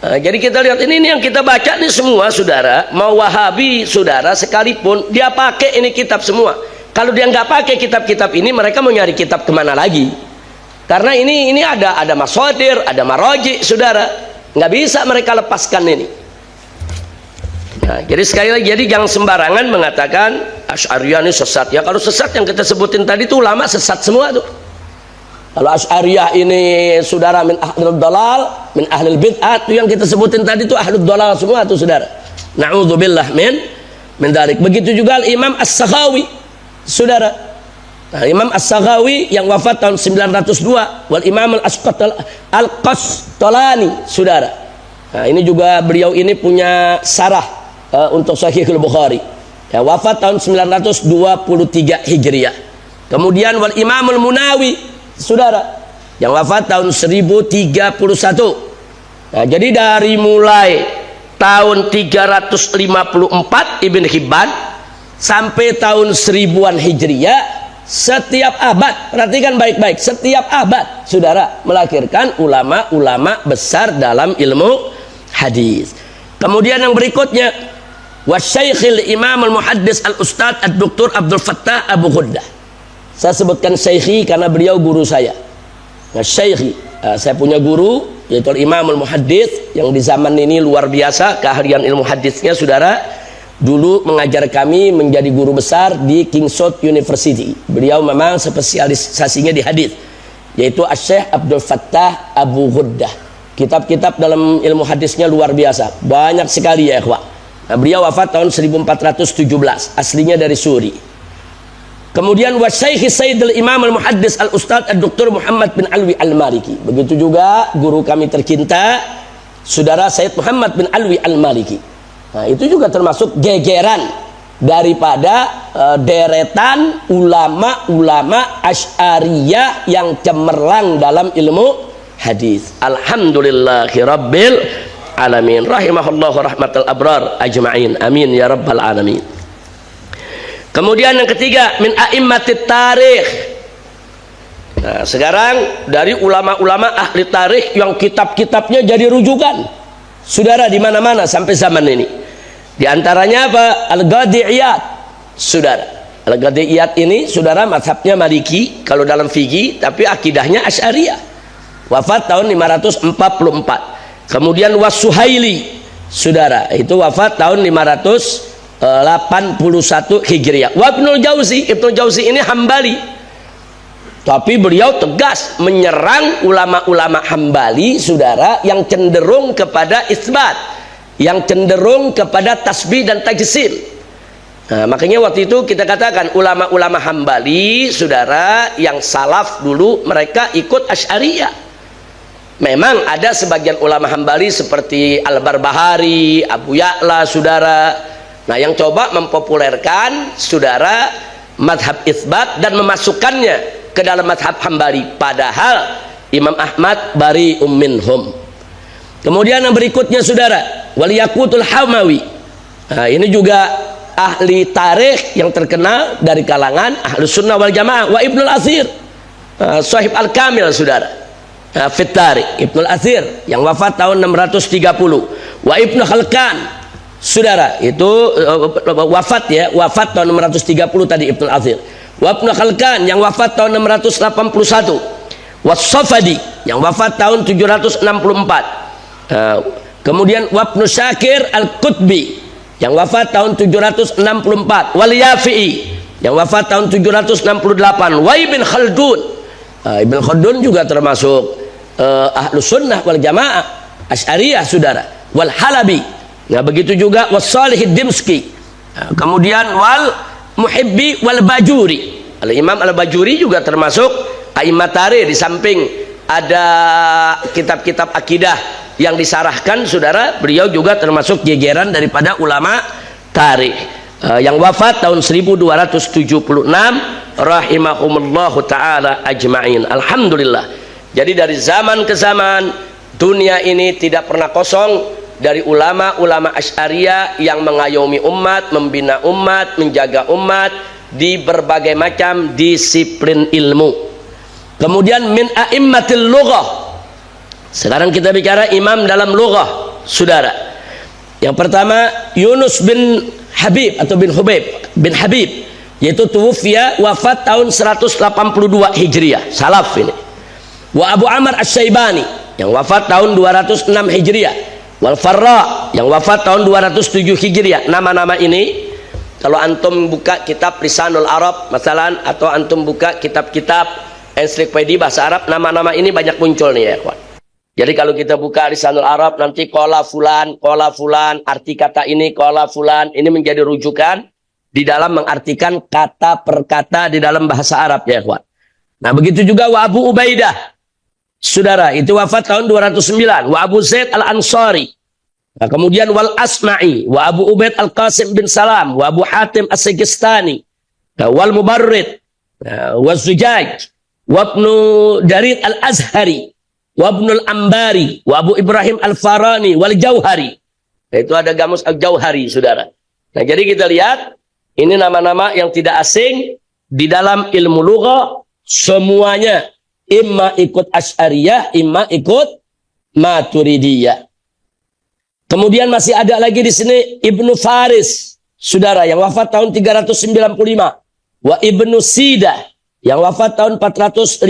Nah, jadi kita lihat ini yang kita baca ini semua, saudara, mau Wahabi, saudara, sekalipun dia pakai ini kitab semua. Kalau dia nggak pakai kitab-kitab ini, mereka mau nyari kitab kemana lagi? Karena ini ada masadir, ada maraji, saudara, nggak bisa mereka lepaskan ini. Nah, jadi sekali lagi, jadi jangan sembarangan mengatakan Asy'ariyah ini sesat. Ya kalau sesat yang kita sebutin tadi itu ulama sesat semua tuh. Kalau Asy'ariyah ini, saudara, min ahlul dalal, min ahlul bid'ah, itu yang kita sebutin tadi itu ahlul dalal semua tuh, saudara. Na'udzubillah min dzalik. Begitu juga Imam As-Sakhawi, saudara. Nah, Imam As-Sakhawi yang wafat tahun 902. Wal Imam Al-Qastalani, saudara. Nah, ini juga beliau ini punya sarah untuk Sahihul Bukhari. Ya, wafat tahun 923 Hijriah. Kemudian wal Imamul Munawi, saudara, yang wafat tahun 1031. Nah, jadi dari mulai tahun 354 Ibn Hibban sampai tahun 1000-an Hijriah, setiap abad, perhatikan baik-baik, setiap abad, saudara, melahirkan ulama-ulama besar dalam ilmu hadis. Kemudian yang berikutnya wasyaikhil Imam al-Muhaddis al-Ustadz ad-Doktor Abdul Fattah Abu Ghuddah. Saya sebutkan syekhi karena beliau guru saya. Nah, syekhi, saya punya guru yaitu Imam al-Muhaddis yang di zaman ini luar biasa keahlian ilmu hadisnya, saudara. Dulu mengajar kami, menjadi guru besar di Kingswood University. Beliau memang spesialisasinya di hadis, yaitu Syekh Abdul Fattah Abu Ghuddah. Kitab-kitab dalam ilmu hadisnya luar biasa, banyak sekali ya ikhwah. Nah, beliau wafat tahun 1417, aslinya dari Suri. Kemudian wasyaikh Sayyidul Imam al-Muhaddis al-Ustadz ad-Doktor Muhammad bin Alwi al-Maliki. Begitu juga guru kami tercinta, saudara Sayyid Muhammad bin Alwi al-Maliki. Nah, itu juga termasuk gegeran daripada deretan ulama-ulama Asy'ariyah yang cemerlang dalam ilmu hadis. Alhamdulillahirabbil alamin, rahimahullahu rahmatal abrar ajma'in, amin ya rabbal alamin. Kemudian yang ketiga, min a'immatit tarikh. Nah, sekarang dari ulama-ulama ahli tarikh yang kitab-kitabnya jadi rujukan, saudara, di mana-mana sampai zaman ini. Di antaranya apa? Al-Ghadi'iyat, saudara. Al-Ghadi'iyat ini, saudara, mazhabnya Maliki kalau dalam fikih, tapi akidahnya Asy'ariyah. Wafat tahun 544. Kemudian Was-Suhaili, saudara, itu wafat tahun 581 Hijriah. Wa Ibnul Jauzi, Ibnul Jauzi ini Hambali. Tapi beliau tegas menyerang ulama-ulama Hambali, saudara, yang cenderung kepada isbat, yang cenderung kepada tasbih dan tajsim. Nah, makanya waktu itu kita katakan ulama-ulama Hambali, saudara, yang salaf dulu mereka ikut Asy'ariyah. Memang ada sebagian ulama Hambali seperti Al-Barbahari, Abu Ya'la, saudara, nah yang coba mempopulerkan, saudara, mazhab isbat dan memasukkannya ke dalam mazhab Hambali, padahal Imam Ahmad bari'um minhum. Kemudian yang berikutnya, saudara, Wal Yaqutul Hamawi. Nah, ini juga ahli tarikh yang terkenal dari kalangan Ahlus Sunnah wal Jamaah. Wa Ibnul Athir, Sahib Al-Kamil, saudara, Fit Tarikh, Ibnul Athir yang wafat tahun 630. Wa Ibnu Khalkan, saudara, itu wafat tahun 630 tadi Ibnul Athir. Wa Ibnu Khalkan yang wafat tahun 681. Was-Safadi yang wafat tahun 764. Kemudian Wa Ibnu Syakir Al-Qutbi yang wafat tahun 764. Wal Yafi'i yang wafat tahun 768. Wa Ibn Khaldun. Ibn Khaldun juga termasuk Ahlus Sunnah wal Jamaah Asy'ariyah, saudara. Wal Halabi. Nah, begitu juga Was-Salih Dimski. Kemudian Wal Muhibbi wal Bajuri. Al-Imam Al-Bajuri juga termasuk a'immat tarikh, di samping ada kitab-kitab akidah yang disarahkan, saudara, beliau juga termasuk jajaran daripada ulama tarikh yang wafat tahun 1276 rahimahumullahu taala ajma'in. Alhamdulillah. Jadi dari zaman ke zaman dunia ini tidak pernah kosong dari ulama-ulama Asy'ariyah yang mengayomi umat, membina umat, menjaga umat di berbagai macam disiplin ilmu. Kemudian min a'immatil lughah. Sekarang kita bicara imam dalam lughah, saudara. Yang pertama Yunus bin Habib atau bin Habib, yaitu tuwfiya, wafat tahun 182 Hijriah, salaf ini. Wa Abu Amr Asy-Syaibani yang wafat tahun 206 Hijriah. Wal Farra yang wafat tahun 207 Hijriah. Nama-nama ini kalau antum buka kitab Lisanul Arab masalan, atau antum buka kitab-kitab ensiklopedia bahasa Arab, nama-nama ini banyak muncul nih ya, kawan. Jadi kalau kita buka Lisanul Arab nanti qala fulan, arti kata ini qala fulan, ini menjadi rujukan di dalam mengartikan kata per kata di dalam bahasa Arab ya, kawan. Nah, begitu juga Wa Abu Ubaidah, saudara, itu wafat tahun 209. Wa Abu Zaid Al-Ansari. Nah, kemudian Wal Asma'i, Wa Abu Ubaid Al-Qasim bin Salam, Wa Abu Hatim As-Sijistani, Wal Mubarrid, Wa Zujaj, Wa Ibnu Jarir Al-Azhari, Wa Ibnu Al-Ambari, Wa Abu Ibrahim Al-Farani, Wal Jauhari. Nah, itu ada Gamus Al-Jauhari, saudara. Nah, jadi kita lihat ini nama-nama yang tidak asing di dalam ilmu lughah, semuanya imma ikut Asy'ariyah, imma ikut Maturidiyah. Kemudian masih ada lagi di sini Ibnu Faris, saudara, yang wafat tahun 395. Wa Ibnu Sidah yang wafat tahun 458.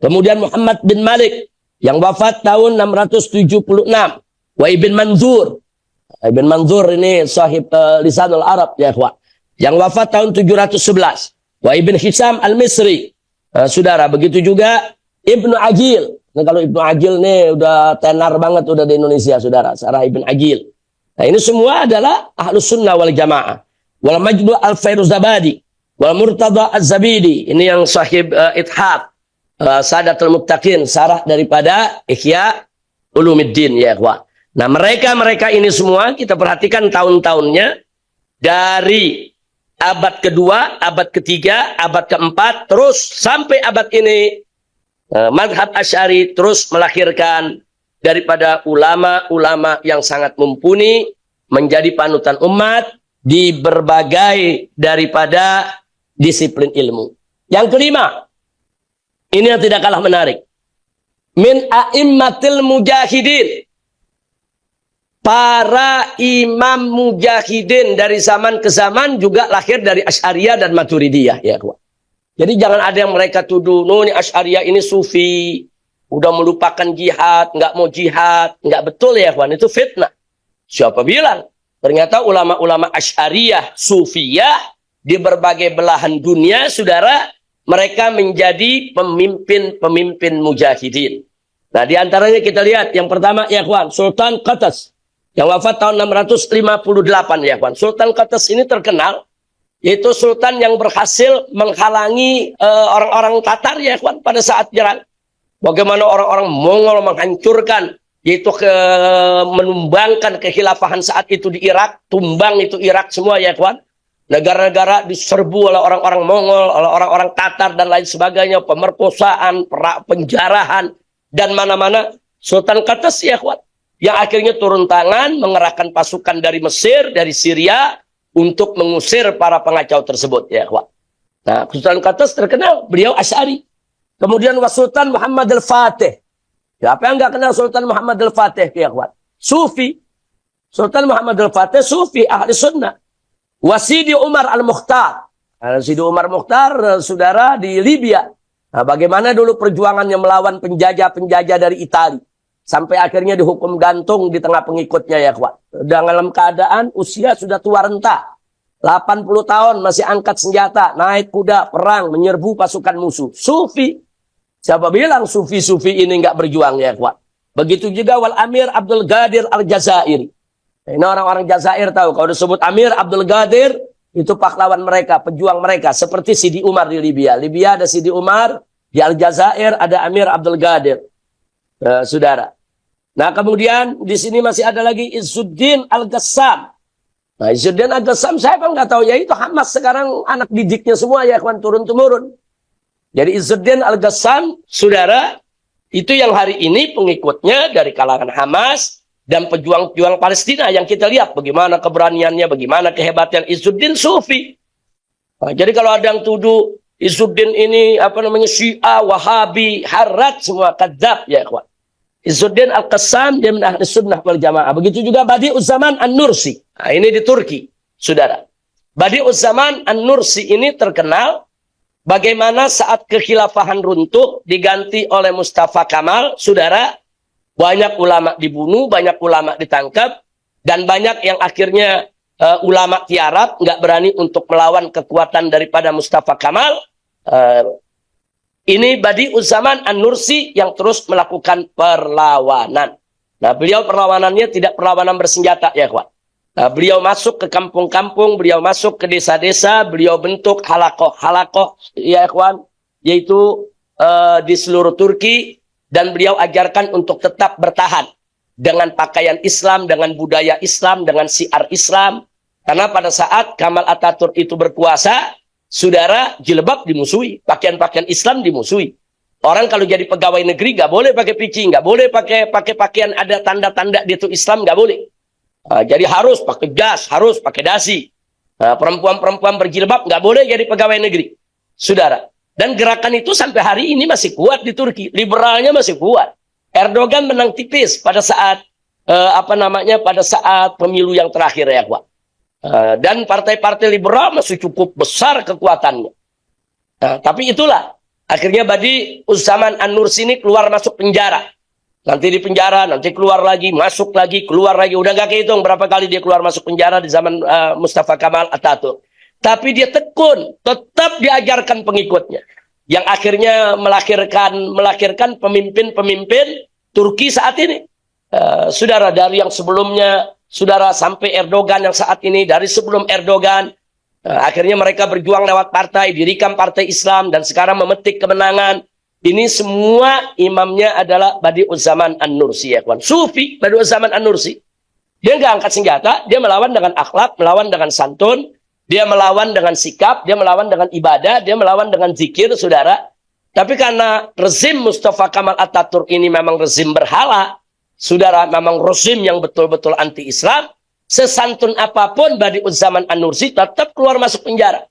Kemudian Muhammad bin Malik yang wafat tahun 676. Wa Ibn Manzur. Ibn Manzur ini sahib Lisanul Arab ya, ikhwan, yang wafat tahun 711. Wa Ibn Hisam Al-Misri. Saudara, begitu juga Ibnu Aqil. Nah, kalau Ibnu Aqil nih udah tenar banget udah di Indonesia, saudara, Sarah Ibn Aqil. Nah, ini semua adalah Ahlus Sunnah wal Jamaah. Wal Majdu' Al-Fairuzabadi, wal Murtada Az-Zabidi, ini yang sahib Ithaf Sadatul Muttaqin, sarah daripada Ihya Ulumuddin ya, ikhwan. Nah, mereka ini semua kita perhatikan tahun-tahunnya dari abad kedua, abad ketiga, abad keempat, terus sampai abad ini. Madhab Asy'ari terus melahirkan daripada ulama-ulama yang sangat mumpuni, menjadi panutan umat di berbagai daripada disiplin ilmu. Yang kelima, Ini yang tidak kalah menarik. Min a'immatil mujahidin. Para imam mujahidin dari zaman ke zaman juga lahir dari Asy'ariyah dan Maturidiyah. Ya, jadi jangan ada yang mereka tuduh, ini Asy'ariyah ini sufi, udah melupakan jihad, nggak mau jihad. Nggak betul ya, kawan. Itu fitnah. Siapa bilang? Ternyata ulama-ulama Asy'ariyah, Sufiyah di berbagai belahan dunia, saudara, mereka menjadi pemimpin mujahidin. Nah, di antaranya kita lihat yang pertama ya, kawan, Sultan Qatas yang wafat tahun 658 ya, kawan. Sultan Qatas ini terkenal, yaitu sultan yang berhasil menghalangi orang-orang Tatar ya, kawan, pada saat nyerang. Bagaimana orang-orang Mongol menghancurkan, yaitu menumbangkan kekhilafahan saat itu di Irak, tumbang itu Irak semua ya, kawan. Negara-negara diserbu oleh orang-orang Mongol, oleh orang-orang Tatar dan lain sebagainya, pemerkosaan, penjarahan dan mana-mana. Sultan Qatas ya, kawan, yang akhirnya turun tangan mengerahkan pasukan dari Mesir, dari Syria untuk mengusir para pengacau tersebut ya, kawan. Nah, Sultan Qatas terkenal, beliau Asy'ari. Kemudian Sultan Muhammad Al-Fatih. Siapa yang nggak kenal Sultan Muhammad Al-Fatih ya, kawan? Sufi. Sultan Muhammad Al-Fatih sufi, ahli sunnah. Sidi Umar Al-Mukhtar. Sidi Umar Mukhtar, saudara, di Libya. Nah, bagaimana dulu perjuangannya melawan penjajah-penjajah dari Italia. Sampai akhirnya dihukum gantung di tengah pengikutnya ya, kawan. Dalam keadaan usia sudah tua renta. 80 tahun masih angkat senjata, naik kuda, perang, menyerbu pasukan musuh. Sufi. Siapa bilang sufi-sufi ini nggak berjuang ya, kawan? Begitu juga Wal Amir Abdul Qadir Al-Jazairi. Ini orang-orang Jazair tahu, kalau disebut Amir Abdul Qadir, itu pahlawan mereka, pejuang mereka. Seperti Sidi Umar di Libya. Libya ada Sidi Umar, di Al-Jazair ada Amir Abdul Qadir. Saudara. Nah, kemudian di sini masih ada lagi Izzuddin Al-Ghassam. Nah, Izzuddin Al-Ghassam siapa nggak tahu, ya itu Hamas sekarang anak didiknya semua ya, kawan, turun-temurun. Jadi Izzuddin Al-Ghassam, saudara, itu yang hari ini pengikutnya dari kalangan Hamas dan pejuang-pejuang Palestina yang kita lihat bagaimana keberaniannya, bagaimana kehebatan Izzuddin sufi. Nah, jadi kalau ada yang tuduh Izzuddin ini Syiah, Wahabi, Harrat, semua kadzab ya, kawan. Izzuddin Al-Qassam dia min ahli sunnah wal jamaah. Begitu juga Badi'uzzaman An-Nursi. Nah, ini di Turki, saudara. Badi'uzzaman An-Nursi ini terkenal bagaimana saat kekhilafahan runtuh diganti oleh Mustafa Kamal, saudara. Banyak ulama dibunuh, banyak ulama ditangkap, dan banyak yang akhirnya ulama tiarap, nggak berani untuk melawan kekuatan daripada Mustafa Kamal. Ini Badi'uzzaman An-Nursi yang terus melakukan perlawanan. Nah, beliau perlawanannya tidak perlawanan bersenjata ya, kawan. Nah, beliau masuk ke kampung-kampung, beliau masuk ke desa-desa, beliau bentuk halakoh ya, kawan, yaitu di seluruh Turki. Dan beliau ajarkan untuk tetap bertahan dengan pakaian Islam, dengan budaya Islam, dengan syiar Islam. Karena pada saat Kamal Atatürk itu berkuasa, saudara, jilbab dimusuhi, pakaian-pakaian Islam dimusuhi. Orang kalau jadi pegawai negeri nggak boleh pakai pici, nggak boleh pakai pakaian ada tanda-tanda dia itu Islam, nggak boleh. Jadi harus pakai jas, harus pakai dasi. Perempuan-perempuan berjilbab nggak boleh jadi pegawai negeri, saudara. Dan gerakan itu sampai hari ini masih kuat di Turki. Liberalnya masih kuat. Erdogan menang tipis pada saat pada saat pemilu yang terakhir ya, kawan. Dan partai-partai liberal masih cukup besar kekuatannya. Tapi itulah akhirnya Badi'uzzaman An-Nursi ini keluar masuk penjara. Nanti di penjara, nanti keluar lagi, masuk lagi, keluar lagi. Udah nggak kehitung berapa kali dia keluar masuk penjara di zaman Mustafa Kamal Atatürk. Tapi dia tekun, tetap diajarkan pengikutnya. Yang akhirnya melahirkan pemimpin-pemimpin Turki saat ini. Saudara, dari yang sebelumnya, saudara, sampai Erdogan yang saat ini, dari sebelum Erdogan, akhirnya mereka berjuang lewat partai, dirikan partai Islam, dan sekarang memetik kemenangan. Ini semua imamnya adalah Badi'uzzaman An-Nursi ya, kawan. Sufi, Badi'uzzaman An-Nursi. Dia nggak angkat senjata, dia melawan dengan akhlak, melawan dengan santun. Dia melawan dengan sikap, dia melawan dengan ibadah, dia melawan dengan zikir, saudara. Tapi karena rezim Mustafa Kamal Atatürk ini memang rezim berhala, saudara, memang rezim yang betul-betul anti-Islam, sesantun apapun Badi'uzzaman An-Nursi tetap keluar masuk penjara.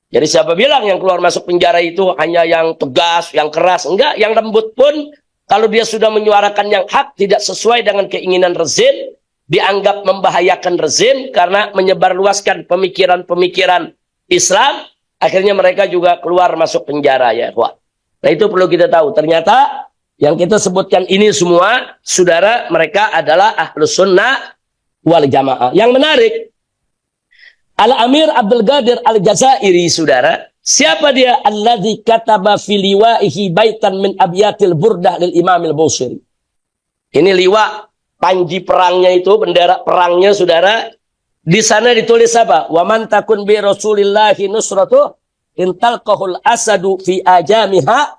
Jadi siapa bilang yang keluar masuk penjara itu hanya yang tegas, yang keras? Enggak, yang lembut pun kalau dia sudah menyuarakan yang hak tidak sesuai dengan keinginan rezim, dianggap membahayakan rezim karena menyebarluaskan pemikiran-pemikiran Islam, akhirnya mereka juga keluar masuk penjara ya, ikhwan. Nah, itu perlu kita tahu. Ternyata yang kita sebutkan ini semua, saudara, mereka adalah Ahlus Sunnah wal Jamaah. Yang menarik, Al-Amir Abdul Qadir Al-Jazairi, saudara. Siapa dia? Alladzi kataba fi liwa'ihi baitan min abyatil burdah lil Imam Al-Busiri. Ini liwa, panji perangnya itu, bendera perangnya, saudara. Di sana ditulis apa? Wa man takun bi Rasulillahi nusratu intalqahul asadu fi ajamiha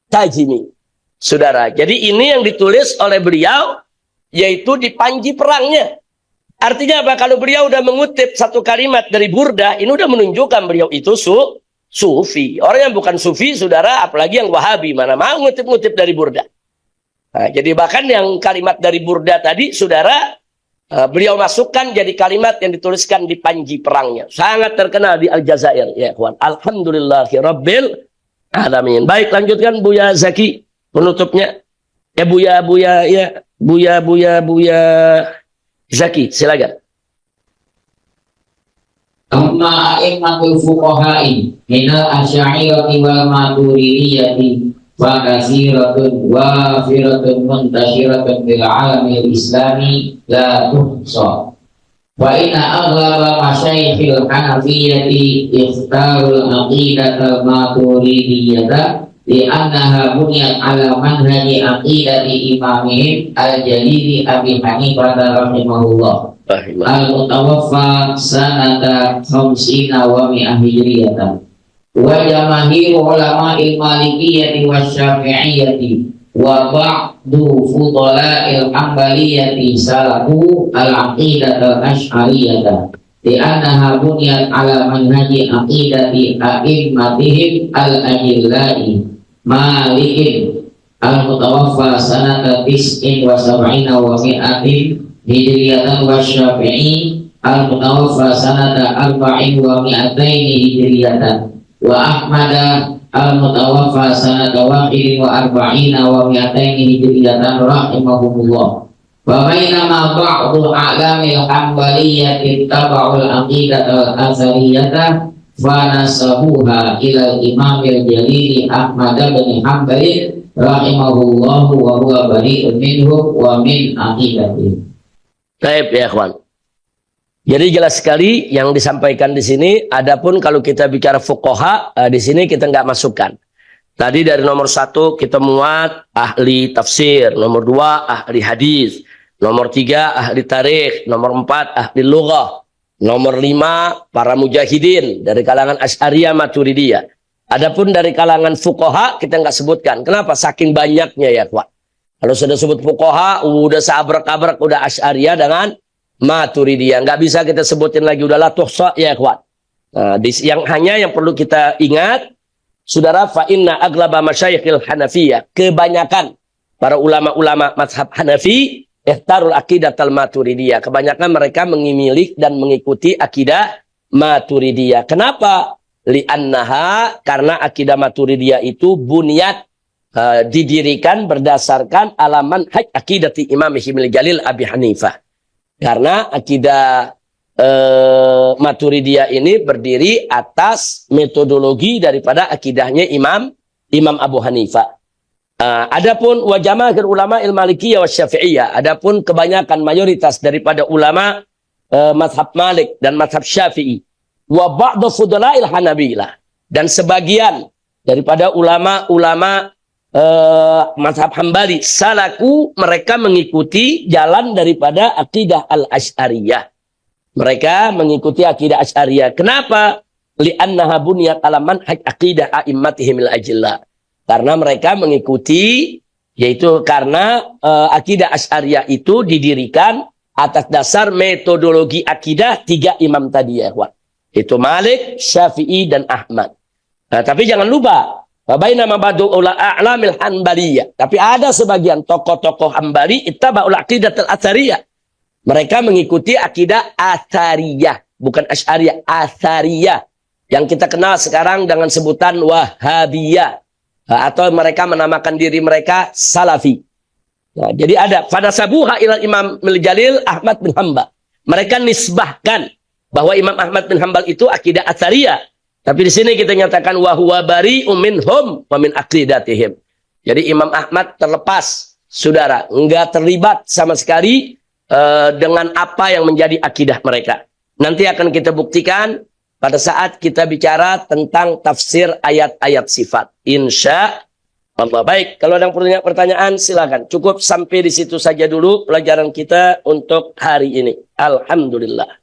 tajimi. Saudara, jadi ini yang ditulis oleh beliau, yaitu di panji perangnya. Artinya apa? Kalau beliau udah mengutip satu kalimat dari Burdah, ini udah menunjukkan beliau itu sufi. Orang yang bukan sufi, saudara, apalagi yang wahabi, mana mau ngutip-ngutip dari Burdah. Nah, jadi bahkan yang kalimat dari Burdah tadi, saudara, beliau masukkan jadi kalimat yang dituliskan di panji perangnya. Sangat terkenal di Aljazair, ya kawan. Alhamdulillahirabbil alamin. Baik, lanjutkan Buya Zaki penutupnya. Buya Zaki, silakan. Amma a'immatul fuqaha'i minal asy'ariyati wal maturidiyati wa katsiratun wafiratun muntasyiratun fil alamil islami la tuhsa. Wa inna aghlaba masyayikhil hanafiyyati ikhtarul aqidatal maturidiyata li'annaha bunyat ala manhaji aqidati imamihim al-jalili Abi Hanifah rahimahullah al-mutawaffa sanata khamsina wa mi'ah hijriyatan wa jamahiru ulama'il malikiyyati wa syafi'iyyati wa ba'du fudala'il hanbaliyyati salaku al-aqidatal ash'ariyata li'annaha bunyat ala manhaji aqidati a'immatihim al-ajillai Malikin al-mutawaffa sanata tis'in wa sab'ina wa mi'atin hijriyatan wa syafi'i al-mutawaffa sanata arba'in wa mi'ataini hijriyatan wa ahmada al-mutawaffa sanata wahidin wa arba'ina wa mi'ataini hijriyatan rahimahumullah. Wa bainama ba'du a'lamil hanbaliyyati taba'ul aqidatal azhariyata fanasabuha ilal imamil jalili Ahmad bin Hanbal rahimahullahu wa huwa bari'un minhu wa min aqidati. Baik ya kawan. Jadi jelas sekali yang disampaikan di sini. Adapun kalau kita bicara fuqaha, di sini kita nggak masukkan. Tadi dari nomor 1 kita muat ahli tafsir, nomor 2 ahli hadis, nomor 3 ahli tarikh, nomor 4 ahli lughah. Nomor 5, para mujahidin dari kalangan Asy'ariyah Maturidiyah. Adapun dari kalangan fuqaha kita nggak sebutkan. Kenapa? Saking banyaknya ya, kawan. Kalau sudah sebut fuqaha, udah sabrak-abrak, udah Asy'ariyah dengan Maturidiyah. Nggak bisa kita sebutin lagi, udah la tuhsa ya, kawan. Nah, yang perlu kita ingat, saudara, fa inna aglaba masyayikhil Hanafiyah, kebanyakan para ulama-ulama mazhab Hanafi ikhtarul aqidatal maturidiyah. Kebanyakan mereka memilih dan mengikuti akidah Maturidiyah. Kenapa? Li'annaha, karena akidah Maturidiyah itu bunyat, didirikan berdasarkan alaman haj akidati Imam Himil Jalil Abi Hanifah. Karena akidah Maturidiyah ini berdiri atas metodologi daripada akidahnya Imam Abu Hanifah. Adapun wa jamaahir ulama Malikiyah wa Syafi'iyah, adapun kebanyakan mayoritas daripada ulama mazhab Malik dan mazhab Syafi'i, wa ba'du fudala'il Hanabilah, dan sebagian daripada ulama-ulama mazhab Hambali, salaku, mereka mengikuti jalan daripada akidah al-Asy'ariyah. Mereka mengikuti akidah Asy'ariyah. Kenapa? Li'annaha bunyat ala manhaj aqidah a'immatihim al-ajilla. Karena mereka mengikuti, yaitu karena akidah Asy'ariyah itu didirikan atas dasar metodologi akidah 3 imam tadi ya, kawan. Itu Malik, Syafi'i, dan Ahmad. Nah, tapi jangan lupa, bainama ba'du a'lamil hanbaliyah. Tapi ada sebagian tokoh-tokoh Hambali ittaba'ul aqidatul athariyah. Mereka mengikuti akidah Athariyah, bukan Asy'ariyah, Athariyah. yang kita kenal sekarang dengan sebutan Wahabiyah, atau mereka menamakan diri mereka Salafi. Nah, jadi ada fanasabuha ilal Imam Jalil Ahmad bin Hanbal. Mereka nisbahkan bahwa Imam Ahmad bin Hanbal itu akidah Atsariyah. Tapi di sini kita nyatakan wa huwa bari'um minhum wa min aqidatihim. Jadi Imam Ahmad terlepas, saudara, enggak terlibat sama sekali dengan apa yang menjadi akidah mereka. Nanti akan kita buktikan pada saat kita bicara tentang tafsir ayat-ayat sifat. Insya Allah. Baik, kalau ada yang punya pertanyaan silakan. Cukup sampai di situ saja dulu pelajaran kita untuk hari ini. Alhamdulillah.